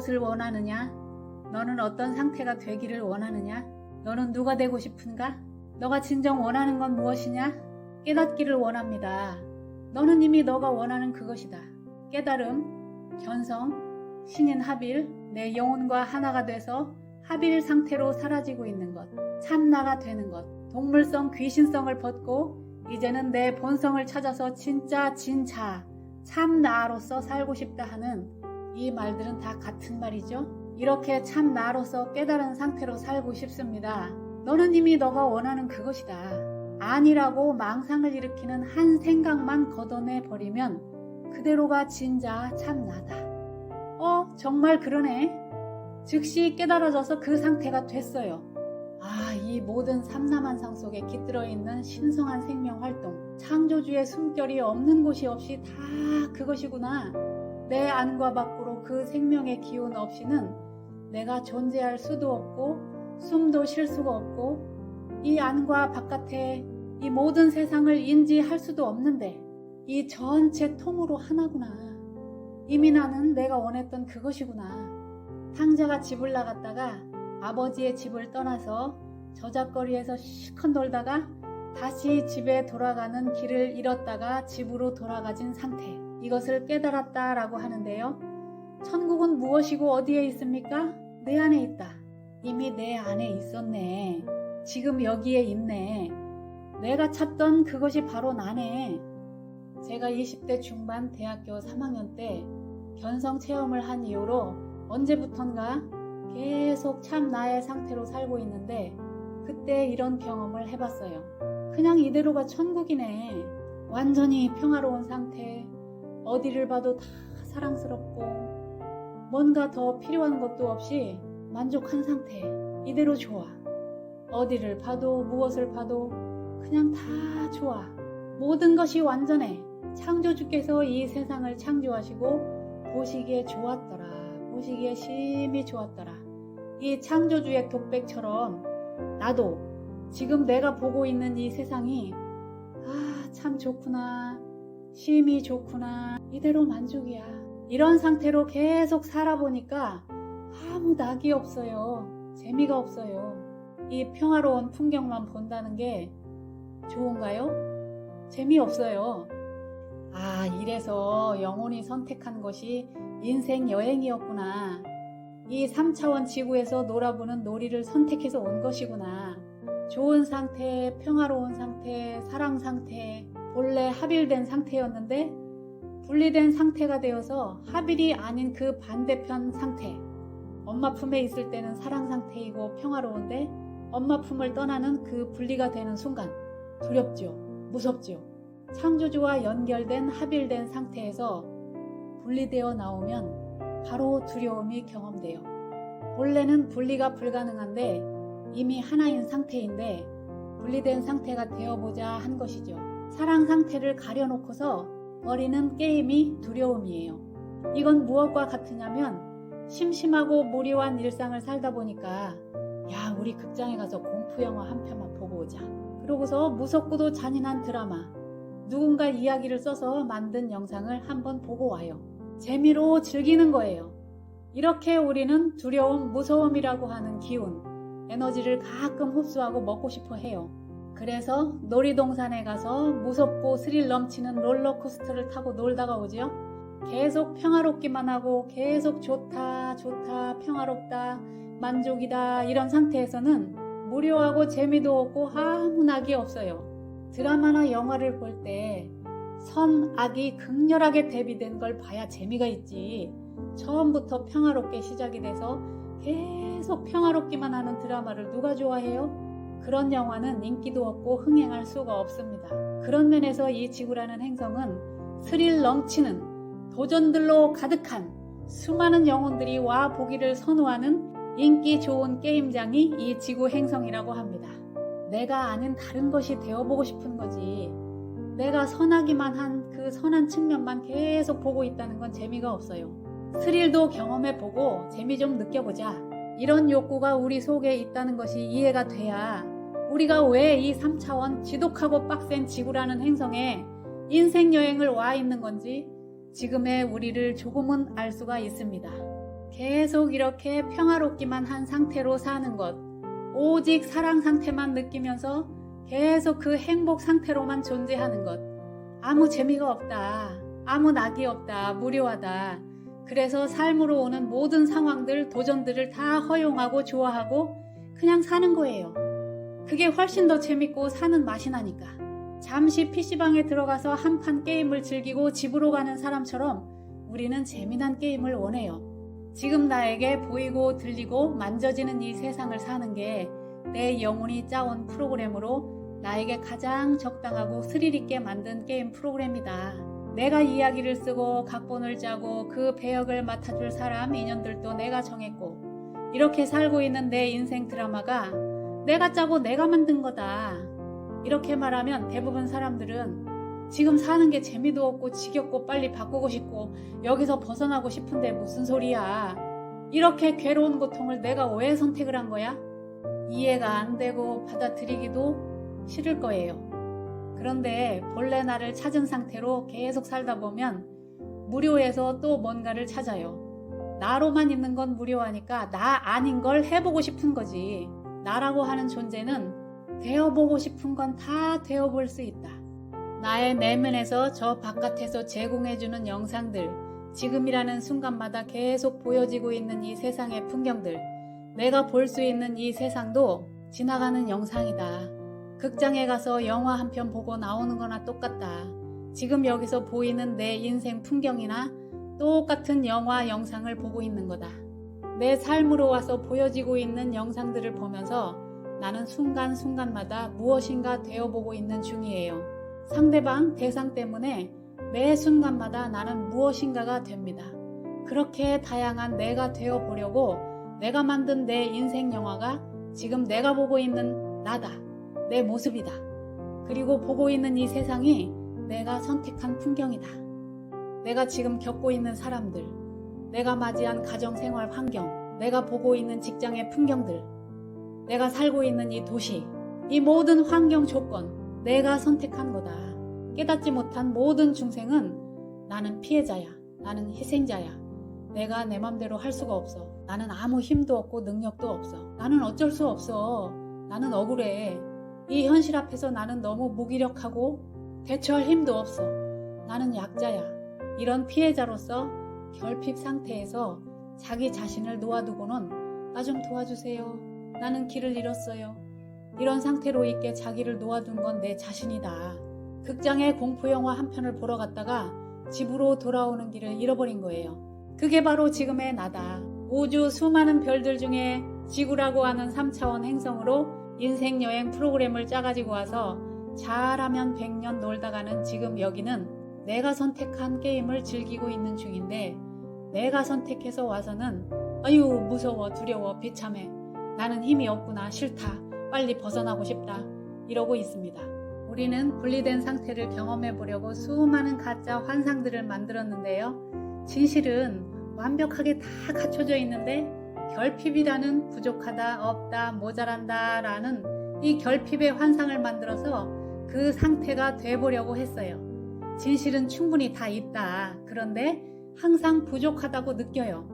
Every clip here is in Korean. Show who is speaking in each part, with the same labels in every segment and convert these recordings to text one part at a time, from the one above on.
Speaker 1: 무엇을 원하느냐? 너는 어떤 상태가 되기를 원하느냐? 너는 누가 되고 싶은가? 너가 진정 원하는 건 무엇이냐? 깨닫기를 원합니다. 너는 이미 너가 원하는 그것이다. 깨달음, 견성, 신인 합일, 내 영혼과 하나가 돼서 합일 상태로 사라지고 있는 것, 참나가 되는 것, 동물성, 귀신성을 벗고 이제는 내 본성을 찾아서 진짜 진자, 참나로서 살고 싶다 하는 이 말들은 다 같은 말이죠. 이렇게 참나로서 깨달은 상태로 살고 싶습니다. 너는 이미 너가 원하는 그것이다. 아니라고 망상을 일으키는 한 생각만 걷어내 버리면 그대로가 진짜 참나다. 정말 그러네. 즉시 깨달아져서 그 상태가 됐어요. 이 모든 삼라만상 속에 깃들어 있는 신성한 생명활동, 창조주의 숨결이 없는 곳이 없이 다 그것이구나. 내 안과 밖으로 그 생명의 기운 없이는 내가 존재할 수도 없고 숨도 쉴 수가 없고 이 안과 바깥에 이 모든 세상을 인지할 수도 없는데 이 전체 통으로 하나구나. 이미 나는 내가 원했던 그것이구나. 탕자가 집을 나갔다가 아버지의 집을 떠나서 저작거리에서 실컷 놀다가 다시 집에 돌아가는 길을 잃었다가 집으로 돌아가진 상태. 이것을 깨달았다라고 하는데요. 천국은 무엇이고 어디에 있습니까? 내 안에 있다. 이미 내 안에 있었네. 지금 여기에 있네. 내가 찾던 그것이 바로 나네. 제가 20대 중반 대학교 3학년 때 견성 체험을 한 이후로 언제부턴가 계속 참 나의 상태로 살고 있는데 그때 이런 경험을 해봤어요. 그냥 이대로가 천국이네. 완전히 평화로운 상태. 어디를 봐도 다 사랑스럽고 뭔가 더 필요한 것도 없이 만족한 상태. 이대로 좋아. 어디를 봐도 무엇을 봐도 그냥 다 좋아. 모든 것이 완전해. 창조주께서 이 세상을 창조하시고 보시기에 좋았더라. 보시기에 심히 좋았더라. 이 창조주의 독백처럼 나도 지금 내가 보고 있는 이 세상이 참 좋구나. 심히 좋구나. 이대로 만족이야. 이런 상태로 계속 살아보니까 아무 낙이 없어요. 재미가 없어요. 이 평화로운 풍경만 본다는 게 좋은가요? 재미없어요. 이래서 영혼이 선택한 것이 인생 여행이었구나. 이 3차원 지구에서 놀아보는 놀이를 선택해서 온 것이구나. 좋은 상태, 평화로운 상태, 사랑 상태, 본래 합일된 상태였는데 분리된 상태가 되어서 합일이 아닌 그 반대편 상태. 엄마 품에 있을 때는 사랑 상태이고 평화로운데 엄마 품을 떠나는 그 분리가 되는 순간 두렵죠. 무섭죠. 창조주와 연결된 합일된 상태에서 분리되어 나오면 바로 두려움이 경험돼요. 본래는 분리가 불가능한데 이미 하나인 상태인데 분리된 상태가 되어보자 한 것이죠. 사랑 상태를 가려놓고서 버리는 게임이 두려움이에요. 이건 무엇과 같으냐면 심심하고 무료한 일상을 살다 보니까 우리 극장에 가서 공포영화 한 편만 보고 오자. 그러고서 무섭고도 잔인한 드라마, 누군가 이야기를 써서 만든 영상을 한번 보고 와요. 재미로 즐기는 거예요. 이렇게 우리는 두려움, 무서움이라고 하는 기운, 에너지를 가끔 흡수하고 먹고 싶어 해요. 그래서 놀이동산에 가서 무섭고 스릴 넘치는 롤러코스터를 타고 놀다가 오죠. 계속 평화롭기만 하고 계속 좋다, 평화롭다, 만족이다 이런 상태에서는 무료하고 재미도 없고 아무 낙이 없어요. 드라마나 영화를 볼 때 선, 악이 극렬하게 대비된 걸 봐야 재미가 있지. 처음부터 평화롭게 시작이 돼서 계속 평화롭기만 하는 드라마를 누가 좋아해요? 그런 영화는 인기도 없고 흥행할 수가 없습니다. 그런 면에서 이 지구라는 행성은 스릴 넘치는 도전들로 가득한 수많은 영혼들이 와 보기를 선호하는 인기 좋은 게임장이 이 지구 행성이라고 합니다. 내가 아는 다른 것이 되어보고 싶은 거지. 내가 선하기만 한 그 선한 측면만 계속 보고 있다는 건 재미가 없어요. 스릴도 경험해보고 재미 좀 느껴보자. 이런 욕구가 우리 속에 있다는 것이 이해가 돼야 우리가 왜 이 3차원 지독하고 빡센 지구라는 행성에 인생 여행을 와 있는 건지 지금의 우리를 조금은 알 수가 있습니다. 계속 이렇게 평화롭기만 한 상태로 사는 것, 오직 사랑 상태만 느끼면서 계속 그 행복 상태로만 존재하는 것, 아무 재미가 없다, 아무 낙이 없다, 무료하다. 그래서 삶으로 오는 모든 상황들, 도전들을 다 허용하고 좋아하고 그냥 사는 거예요. 그게 훨씬 더 재밌고 사는 맛이 나니까. 잠시 PC방에 들어가서 한판 게임을 즐기고 집으로 가는 사람처럼 우리는 재미난 게임을 원해요. 지금 나에게 보이고 들리고 만져지는 이 세상을 사는 게 내 영혼이 짜온 프로그램으로 나에게 가장 적당하고 스릴 있게 만든 게임 프로그램이다. 내가 이야기를 쓰고 각본을 짜고 그 배역을 맡아줄 사람, 인연들도 내가 정했고 이렇게 살고 있는 내 인생 드라마가 내가 짜고 내가 만든 거다. 이렇게 말하면 대부분 사람들은 지금 사는 게 재미도 없고 지겹고 빨리 바꾸고 싶고 여기서 벗어나고 싶은데 무슨 소리야. 이렇게 괴로운 고통을 내가 왜 선택을 한 거야? 이해가 안 되고 받아들이기도 싫을 거예요. 그런데 본래 나를 찾은 상태로 계속 살다 보면 무료에서 또 뭔가를 찾아요. 나로만 있는 건 무료하니까 나 아닌 걸 해보고 싶은 거지. 나라고 하는 존재는 되어보고 싶은 건 다 되어볼 수 있다. 나의 내면에서 저 바깥에서 제공해주는 영상들, 지금이라는 순간마다 계속 보여지고 있는 이 세상의 풍경들, 내가 볼 수 있는 이 세상도 지나가는 영상이다. 극장에 가서 영화 한 편 보고 나오는 거나 똑같다. 지금 여기서 보이는 내 인생 풍경이나 똑같은 영화 영상을 보고 있는 거다. 내 삶으로 와서 보여지고 있는 영상들을 보면서 나는 순간순간마다 무엇인가 되어보고 있는 중이에요. 상대방, 대상 때문에 매 순간마다 나는 무엇인가가 됩니다. 그렇게 다양한 내가 되어보려고 내가 만든 내 인생 영화가 지금 내가 보고 있는 나다. 내 모습이다. 그리고 보고 있는 이 세상이 내가 선택한 풍경이다. 내가 지금 겪고 있는 사람들, 내가 맞이한 가정생활 환경, 내가 보고 있는 직장의 풍경들, 내가 살고 있는 이 도시, 이 모든 환경 조건, 내가 선택한 거다. 깨닫지 못한 모든 중생은 나는 피해자야. 나는 희생자야. 내가 내 맘대로 할 수가 없어. 나는 아무 힘도 없고 능력도 없어. 나는 어쩔 수 없어. 나는 억울해. 이 현실 앞에서 나는 너무 무기력하고 대처할 힘도 없어. 나는 약자야. 이런 피해자로서 결핍 상태에서 자기 자신을 놓아두고는 나 좀 도와주세요. 나는 길을 잃었어요. 이런 상태로 있게 자기를 놓아둔 건 내 자신이다. 극장에 공포영화 한 편을 보러 갔다가 집으로 돌아오는 길을 잃어버린 거예요. 그게 바로 지금의 나다. 우주 수많은 별들 중에 지구라고 하는 3차원 행성으로 인생 여행 프로그램을 짜가지고 와서 잘하면 100년 놀다 가는 지금 여기는 내가 선택한 게임을 즐기고 있는 중인데 내가 선택해서 와서는 아유 무서워 두려워 비참해 나는 힘이 없구나 싫다 빨리 벗어나고 싶다 이러고 있습니다. 우리는 분리된 상태를 경험해 보려고 수많은 가짜 환상들을 만들었는데요. 진실은 완벽하게 다 갖춰져 있는데 결핍이라는 부족하다, 없다, 모자란다 라는 이 결핍의 환상을 만들어서 그 상태가 돼보려고 했어요. 진실은 충분히 다 있다. 그런데 항상 부족하다고 느껴요.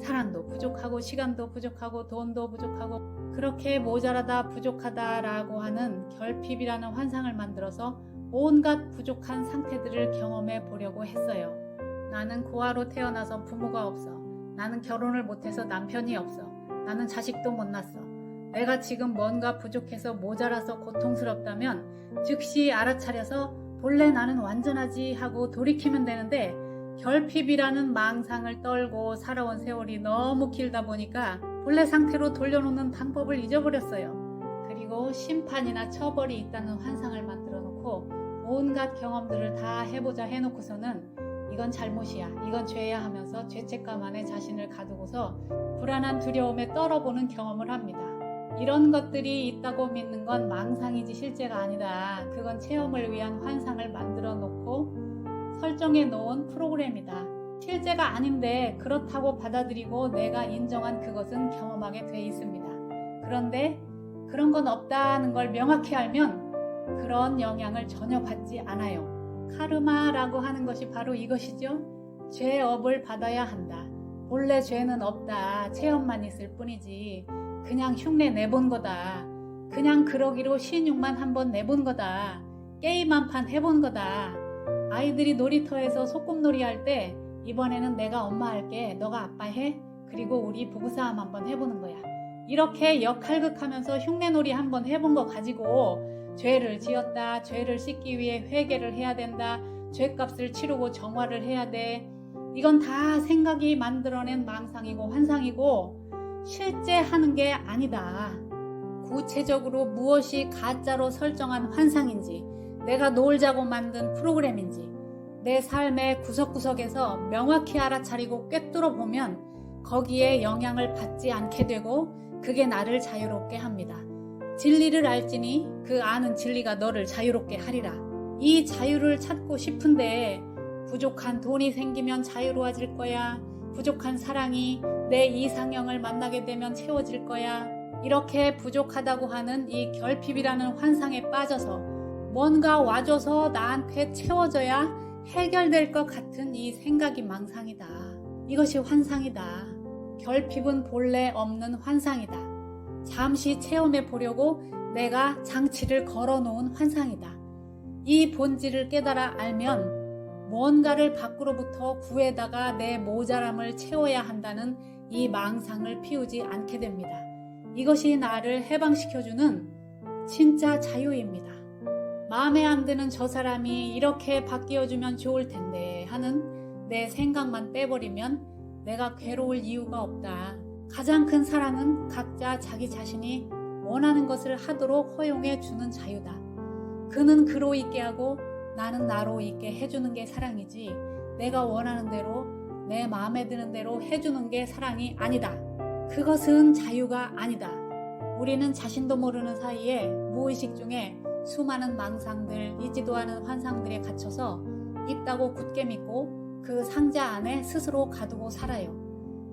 Speaker 1: 사랑도 부족하고 시간도 부족하고 돈도 부족하고 그렇게 모자라다 부족하다 라고 하는 결핍이라는 환상을 만들어서 온갖 부족한 상태들을 경험해 보려고 했어요. 나는 고아로 태어나서 부모가 없어. 나는 결혼을 못해서 남편이 없어. 나는 자식도 못 낳았어. 내가 지금 뭔가 부족해서 모자라서 고통스럽다면 즉시 알아차려서 본래 나는 완전하지 하고 돌이키면 되는데 결핍이라는 망상을 떨고 살아온 세월이 너무 길다 보니까 본래 상태로 돌려놓는 방법을 잊어버렸어요. 그리고 심판이나 처벌이 있다는 환상을 만들어 놓고 온갖 경험들을 다 해보자 해놓고서는 이건 잘못이야, 이건 죄야 하면서 죄책감 안에 자신을 가두고서 불안한 두려움에 떨어보는 경험을 합니다. 이런 것들이 있다고 믿는 건 망상이지 실제가 아니다. 그건 체험을 위한 환상을 만들어 놓고 설정해 놓은 프로그램이다. 실제가 아닌데 그렇다고 받아들이고 내가 인정한 그것은 경험하게 돼 있습니다. 그런데 그런 건 없다는 걸 명확히 알면 그런 영향을 전혀 받지 않아요. 카르마라고 하는 것이 바로 이것이죠. 죄업을 받아야 한다. 본래 죄는 없다. 체험만 있을 뿐이지. 그냥 흉내 내본 거다. 그냥 그러기로 신용만 한번 내본 거다. 게임 한 판 해본 거다. 아이들이 놀이터에서 소꿉놀이 할 때 이번에는 내가 엄마 할게. 너가 아빠 해. 그리고 우리 부부싸움 한번 해보는 거야. 이렇게 역할극하면서 흉내놀이 한번 해본 거 가지고 죄를 지었다. 죄를 씻기 위해 회개를 해야 된다. 죄값을 치르고 정화를 해야 돼. 이건 다 생각이 만들어낸 망상이고 환상이고 실제 하는 게 아니다. 구체적으로 무엇이 가짜로 설정한 환상인지, 내가 놀자고 만든 프로그램인지 내 삶의 구석구석에서 명확히 알아차리고 꿰뚫어 보면 거기에 영향을 받지 않게 되고 그게 나를 자유롭게 합니다. 진리를 알지니 그 아는 진리가 너를 자유롭게 하리라. 이 자유를 찾고 싶은데 부족한 돈이 생기면 자유로워질 거야. 부족한 사랑이 내 이상형을 만나게 되면 채워질 거야. 이렇게 부족하다고 하는 이 결핍이라는 환상에 빠져서 뭔가 와줘서 나한테 채워져야 해결될 것 같은 이 생각이 망상이다. 이것이 환상이다. 결핍은 본래 없는 환상이다. 잠시 체험해 보려고 내가 장치를 걸어놓은 환상이다. 이 본질을 깨달아 알면 뭔가를 밖으로부터 구해다가 내 모자람을 채워야 한다는 이 망상을 피우지 않게 됩니다. 이것이 나를 해방시켜주는 진짜 자유입니다. 마음에 안 드는 저 사람이 이렇게 바뀌어주면 좋을 텐데 하는 내 생각만 빼버리면 내가 괴로울 이유가 없다. 가장 큰 사랑은 각자 자기 자신이 원하는 것을 하도록 허용해 주는 자유다. 그는 그로 있게 하고 나는 나로 있게 해주는 게 사랑이지, 내가 원하는 대로 내 마음에 드는 대로 해주는 게 사랑이 아니다. 그것은 자유가 아니다. 우리는 자신도 모르는 사이에 무의식 중에 수많은 망상들, 이지도 않은 환상들에 갇혀서 있다고 굳게 믿고 그 상자 안에 스스로 가두고 살아요.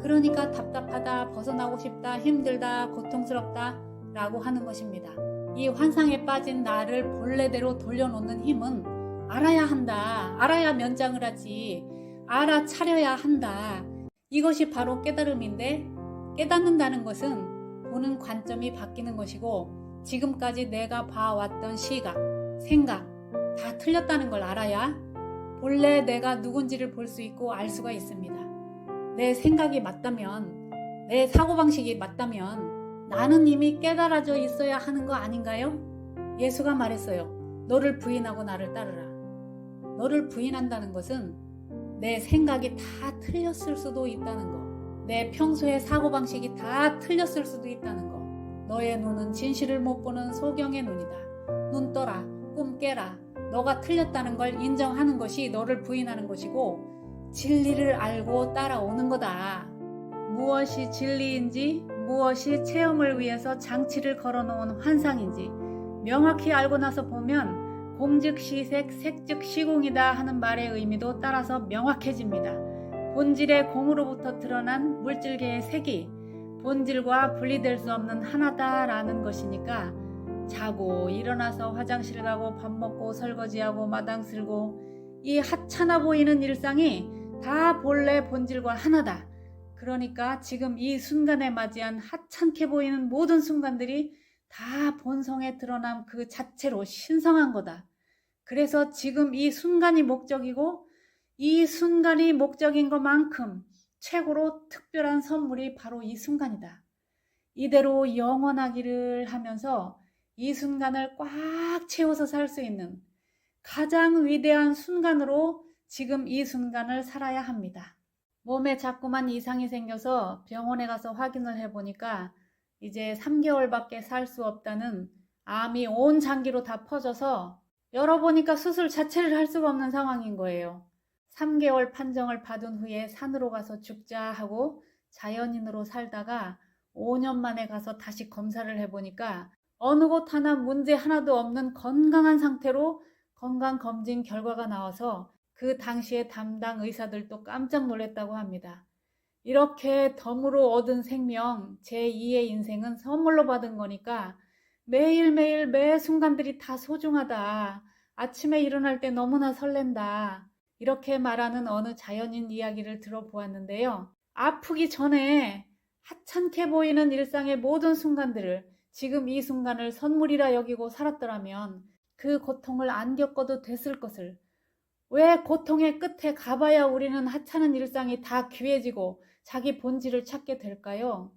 Speaker 1: 그러니까 답답하다, 벗어나고 싶다, 힘들다, 고통스럽다 라고 하는 것입니다. 이 환상에 빠진 나를 본래대로 돌려놓는 힘은 알아야 한다. 알아야 면장을 하지. 알아차려야 한다. 이것이 바로 깨달음인데, 깨닫는다는 것은 보는 관점이 바뀌는 것이고 지금까지 내가 봐왔던 시각, 생각 다 틀렸다는 걸 알아야 본래 내가 누군지를 볼 수 있고 알 수가 있습니다. 내 생각이 맞다면, 내 사고방식이 맞다면 나는 이미 깨달아져 있어야 하는 거 아닌가요? 예수가 말했어요. 너를 부인하고 나를 따르라. 너를 부인한다는 것은 내 생각이 다 틀렸을 수도 있다는 거, 내 평소의 사고방식이 다 틀렸을 수도 있다는 거. 너의 눈은 진실을 못 보는 소경의 눈이다. 눈 떠라, 꿈 깨라. 너가 틀렸다는 걸 인정하는 것이 너를 부인하는 것이고 진리를 알고 따라오는 거다. 무엇이 진리인지, 무엇이 체험을 위해서 장치를 걸어놓은 환상인지 명확히 알고 나서 보면 공즉시색, 색즉시공이다 하는 말의 의미도 따라서 명확해집니다. 본질의 공으로부터 드러난 물질계의 색이 본질과 분리될 수 없는 하나다라는 것이니까 자고 일어나서 화장실 가고 밥 먹고 설거지하고 마당 쓸고 이 하찮아 보이는 일상이 다 본래 본질과 하나다. 그러니까 지금 이 순간에 맞이한 하찮게 보이는 모든 순간들이 다 본성에 드러난 그 자체로 신성한 거다. 그래서 지금 이 순간이 목적이고 이 순간이 목적인 것만큼 최고로 특별한 선물이 바로 이 순간이다. 이대로 영원하기를 하면서 이 순간을 꽉 채워서 살 수 있는 가장 위대한 순간으로 지금 이 순간을 살아야 합니다. 몸에 자꾸만 이상이 생겨서 병원에 가서 확인을 해보니까 이제 3개월밖에 살 수 없다는 암이 온 장기로 다 퍼져서 열어보니까 수술 자체를 할 수가 없는 상황인 거예요. 3개월 판정을 받은 후에 산으로 가서 죽자 하고 자연인으로 살다가 5년 만에 가서 다시 검사를 해보니까 어느 곳 하나 문제 하나도 없는 건강한 상태로 건강검진 결과가 나와서 그 당시에 담당 의사들도 깜짝 놀랐다고 합니다. 이렇게 덤으로 얻은 생명, 제2의 인생은 선물로 받은 거니까 매일매일 매 순간들이 다 소중하다. 아침에 일어날 때 너무나 설렌다. 이렇게 말하는 어느 자연인 이야기를 들어보았는데요. 아프기 전에 하찮게 보이는 일상의 모든 순간들을 지금 이 순간을 선물이라 여기고 살았더라면 그 고통을 안 겪어도 됐을 것을 왜 고통의 끝에 가봐야 우리는 하찮은 일상이 다 귀해지고 자기 본질을 찾게 될까요?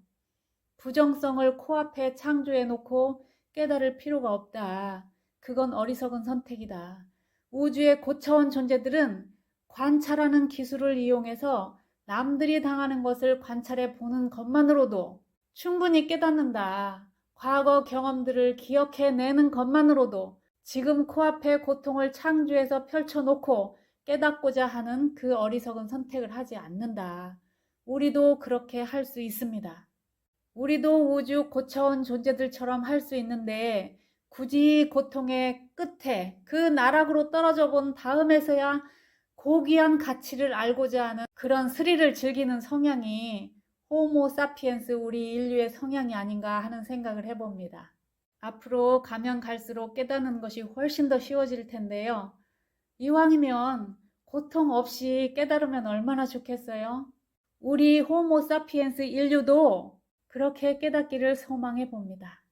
Speaker 1: 부정성을 코앞에 창조해 놓고 깨달을 필요가 없다. 그건 어리석은 선택이다. 우주의 고차원 존재들은 관찰하는 기술을 이용해서 남들이 당하는 것을 관찰해 보는 것만으로도 충분히 깨닫는다. 과거 경험들을 기억해내는 것만으로도 지금 코앞에 고통을 창조해서 펼쳐놓고 깨닫고자 하는 그 어리석은 선택을 하지 않는다. 우리도 그렇게 할 수 있습니다. 우리도 우주 고차원 존재들처럼 할 수 있는데 굳이 고통의 끝에 그 나락으로 떨어져 본 다음에서야 고귀한 가치를 알고자 하는 그런 스릴을 즐기는 성향이 호모 사피엔스 우리 인류의 성향이 아닌가 하는 생각을 해봅니다. 앞으로 가면 갈수록 깨닫는 것이 훨씬 더 쉬워질 텐데요. 이왕이면 고통 없이 깨달으면 얼마나 좋겠어요? 우리 호모 사피엔스 인류도 그렇게 깨닫기를 소망해 봅니다.